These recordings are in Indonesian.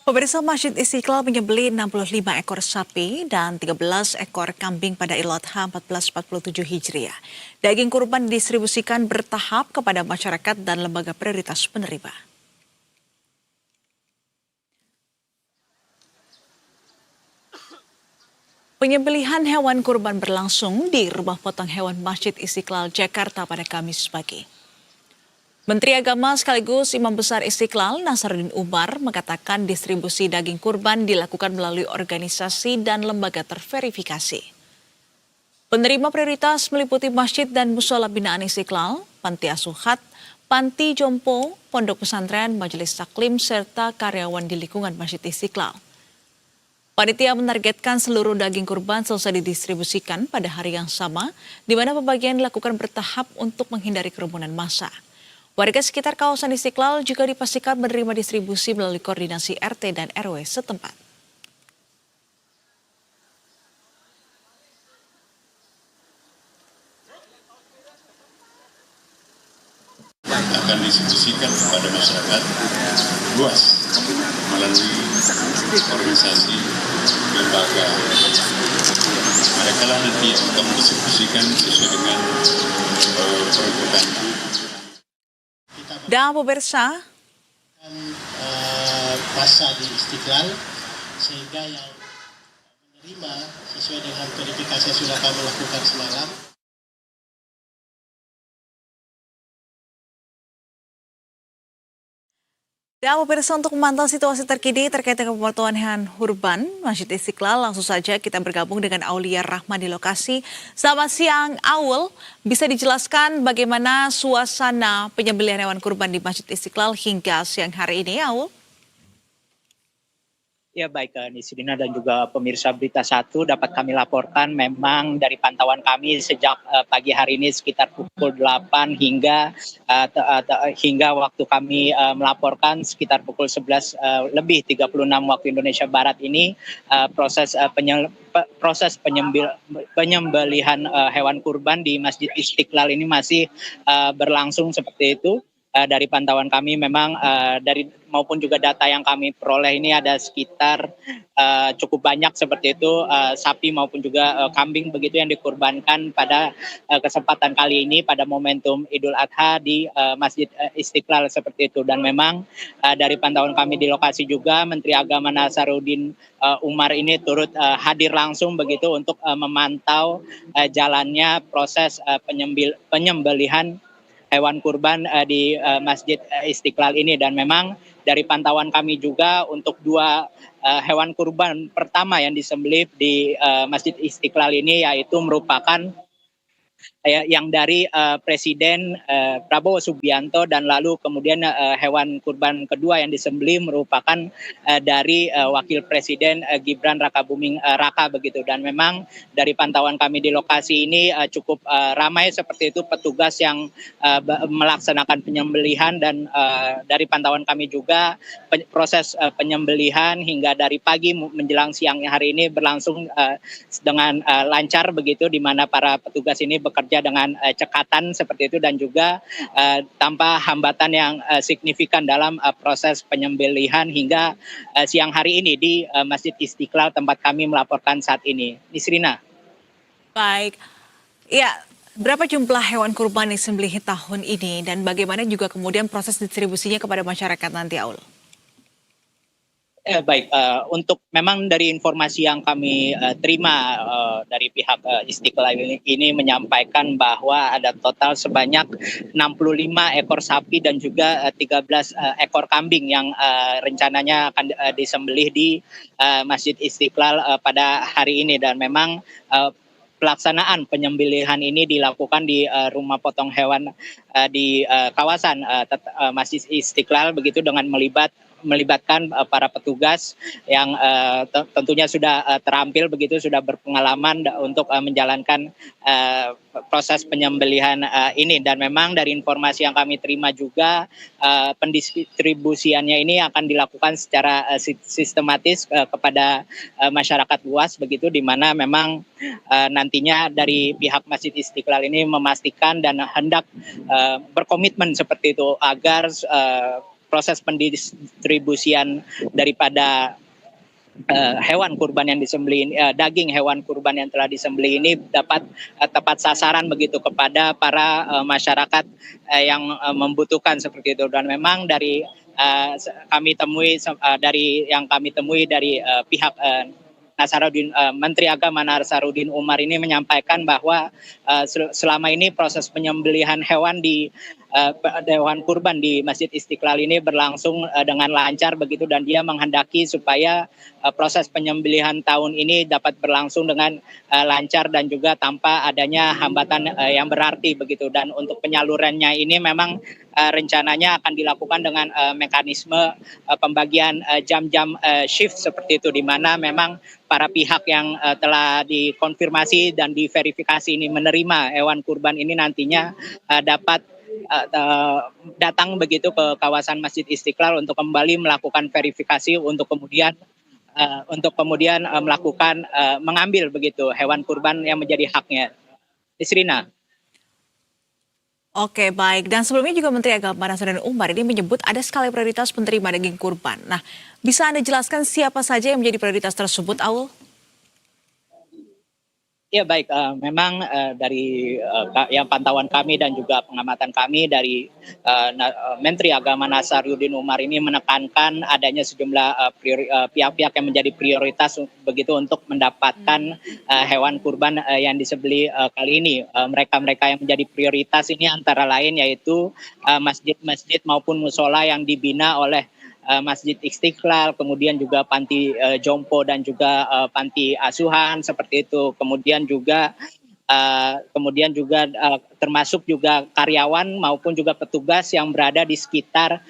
Pemirsa Masjid Istiqlal menyembelih 65 ekor sapi dan 13 ekor kambing pada Idul Adha 1447 Hijriah. Daging kurban didistribusikan bertahap kepada masyarakat dan lembaga prioritas penerima. Penyembelihan hewan kurban berlangsung di Rumah Potong Hewan Masjid Istiqlal, Jakarta pada Kamis pagi. Menteri Agama sekaligus Imam Besar Istiqlal Nasaruddin Umar mengatakan distribusi daging kurban dilakukan melalui organisasi dan lembaga terverifikasi. Penerima prioritas meliputi masjid dan musola binaan Istiqlal, panti asuhan, panti jompo, pondok pesantren, majelis taklim, serta karyawan di lingkungan Masjid Istiqlal. Panitia menargetkan seluruh daging kurban selesai didistribusikan pada hari yang sama, di mana pembagian dilakukan bertahap untuk menghindari kerumunan massa. Warga sekitar kawasan Istiqlal juga dipastikan menerima distribusi melalui koordinasi RT dan RW setempat. Akan distribusikan kepada masyarakat luas melalui organisasi lembaga. Mereka lah nanti yang akan mendistribusikan sesuai dengan peruntukan. Dan pemirsa, masa di Istiqlal sehingga yang menerima sesuai dengan verifikasi yang sudah kami lakukan semalam. dan pemirsa untuk memantau situasi terkini terkait dengan pemotongan hewan kurban Masjid Istiqlal, langsung saja kita bergabung dengan Aulia Rahma di lokasi. Selamat siang, Aul. Bisa dijelaskan bagaimana suasana penyembelihan hewan kurban di Masjid Istiqlal hingga siang hari ini, Aul? Ya baik, Nisrina dan juga pemirsa Berita Satu dapat kami laporkan memang dari pantauan kami sejak pagi hari ini sekitar pukul 8 hingga waktu kami melaporkan sekitar pukul 11 lebih 36 waktu Indonesia Barat ini proses penyembelihan hewan kurban di Masjid Istiqlal ini masih berlangsung seperti itu. Dari pantauan kami memang dari maupun juga data yang kami peroleh ini ada sekitar cukup banyak seperti itu sapi maupun juga kambing begitu yang dikurbankan pada kesempatan kali ini pada momentum Idul Adha di Masjid Istiqlal seperti itu. Dan memang dari pantauan kami di lokasi juga Menteri Agama Nasaruddin Umar ini turut hadir langsung begitu untuk memantau jalannya proses penyembelihan hewan kurban di Masjid Istiqlal ini. Dan memang dari pantauan kami juga untuk dua hewan kurban pertama yang disembelih di Masjid Istiqlal ini yaitu merupakan yang dari Presiden Prabowo Subianto, dan lalu kemudian hewan kurban kedua yang disembelih merupakan dari Wakil Presiden Gibran Rakabuming Raka begitu. Dan memang dari pantauan kami di lokasi ini cukup ramai seperti itu petugas yang melaksanakan penyembelihan. Dan dari pantauan kami juga proses penyembelihan hingga dari pagi menjelang siang hari ini berlangsung dengan lancar begitu, di mana para petugas ini bekerja dengan cekatan seperti itu dan juga tanpa hambatan yang signifikan dalam proses penyembelihan hingga siang hari ini di Masjid Istiqlal tempat kami melaporkan saat ini. Nisrina. Baik, ya, berapa jumlah hewan kurban yang disembelih tahun ini dan bagaimana juga kemudian proses distribusinya kepada masyarakat nanti, Aul? Baik, untuk memang dari informasi yang kami terima dari pihak Istiqlal ini menyampaikan bahwa ada total sebanyak 65 ekor sapi dan juga 13 ekor kambing yang rencananya akan disembelih di Masjid Istiqlal pada hari ini. Dan memang pelaksanaan penyembelihan ini dilakukan di rumah potong hewan di kawasan Masjid Istiqlal begitu, dengan melibatkan para petugas yang tentunya sudah terampil begitu, sudah berpengalaman untuk menjalankan proses penyembelihan ini. Dan memang dari informasi yang kami terima juga pendistribusiannya ini akan dilakukan secara sistematis kepada masyarakat luas begitu, di mana memang nantinya dari pihak Masjid Istiqlal ini memastikan dan hendak berkomitmen seperti itu agar proses pendistribusian daripada hewan kurban yang disembelih, daging hewan kurban yang telah disembelih ini dapat tepat sasaran begitu kepada para masyarakat yang membutuhkan seperti itu. Dan memang dari kami temui dari yang kami temui dari pihak Menteri Agama Nasaruddin Umar ini menyampaikan bahwa selama ini proses penyembelihan hewan hewan kurban di Masjid Istiqlal ini berlangsung dengan lancar begitu, dan dia menghendaki supaya proses penyembelihan tahun ini dapat berlangsung dengan lancar dan juga tanpa adanya hambatan yang berarti begitu. Dan untuk penyalurannya ini memang rencananya akan dilakukan dengan mekanisme pembagian jam-jam shift seperti itu, di mana memang para pihak yang telah dikonfirmasi dan diverifikasi ini menerima hewan kurban ini nantinya dapat datang begitu ke kawasan Masjid Istiqlal untuk kembali melakukan verifikasi untuk kemudian melakukan mengambil begitu hewan kurban yang menjadi haknya. Isrina. Oke, baik. Dan sebelumnya juga Menteri Agama Nasaruddin Umar ini menyebut ada skala prioritas penerima daging kurban. Nah, bisa Anda jelaskan siapa saja yang menjadi prioritas tersebut, Aul? Ya baik, memang dari yang pantauan kami dan juga pengamatan kami dari Menteri Agama Nasaruddin Umar ini menekankan adanya sejumlah pihak-pihak yang menjadi prioritas begitu untuk mendapatkan hewan kurban yang disembelih kali ini. Mereka-mereka yang menjadi prioritas ini antara lain yaitu masjid-masjid maupun musola yang dibina oleh Masjid Istiqlal, kemudian juga panti jompo dan juga panti asuhan seperti itu. Kemudian juga termasuk juga karyawan maupun juga petugas yang berada di sekitar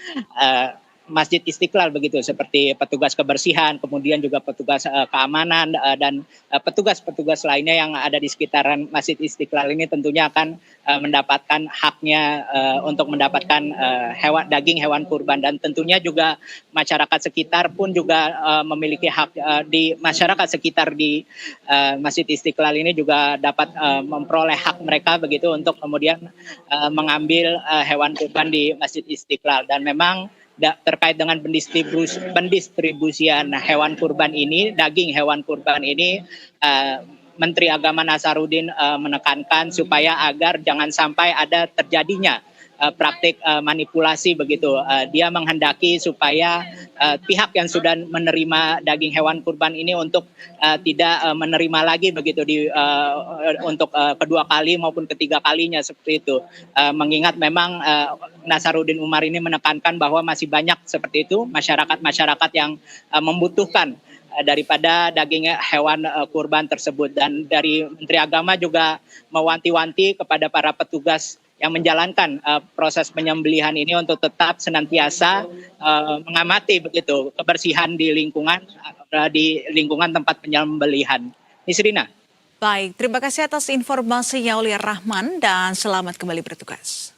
Masjid Istiqlal begitu, seperti petugas kebersihan, kemudian juga petugas keamanan dan petugas-petugas lainnya yang ada di sekitaran Masjid Istiqlal ini tentunya akan mendapatkan haknya untuk mendapatkan daging hewan kurban. Dan tentunya juga masyarakat sekitar pun juga memiliki hak di masyarakat sekitar di Masjid Istiqlal ini juga dapat memperoleh hak mereka begitu untuk kemudian mengambil hewan kurban di Masjid Istiqlal. Dan memang terkait dengan pendistribusian hewan kurban ini, daging hewan kurban ini, Menteri Agama Nasaruddin menekankan supaya agar jangan sampai ada terjadinya praktik manipulasi begitu. Dia menghendaki supaya pihak yang sudah menerima daging hewan kurban ini untuk tidak menerima lagi begitu untuk kedua kali maupun ketiga kalinya seperti itu. Mengingat memang Nasaruddin Umar ini menekankan bahwa masih banyak seperti itu masyarakat yang membutuhkan daripada daging hewan kurban tersebut. Dan dari Menteri Agama juga mewanti-wanti kepada para petugas yang menjalankan proses penyembelihan ini untuk tetap senantiasa mengamati begitu kebersihan di lingkungan tempat penyembelihan. Isrina. Baik, terima kasih atas informasinya Aulia Rahman dan selamat kembali bertugas.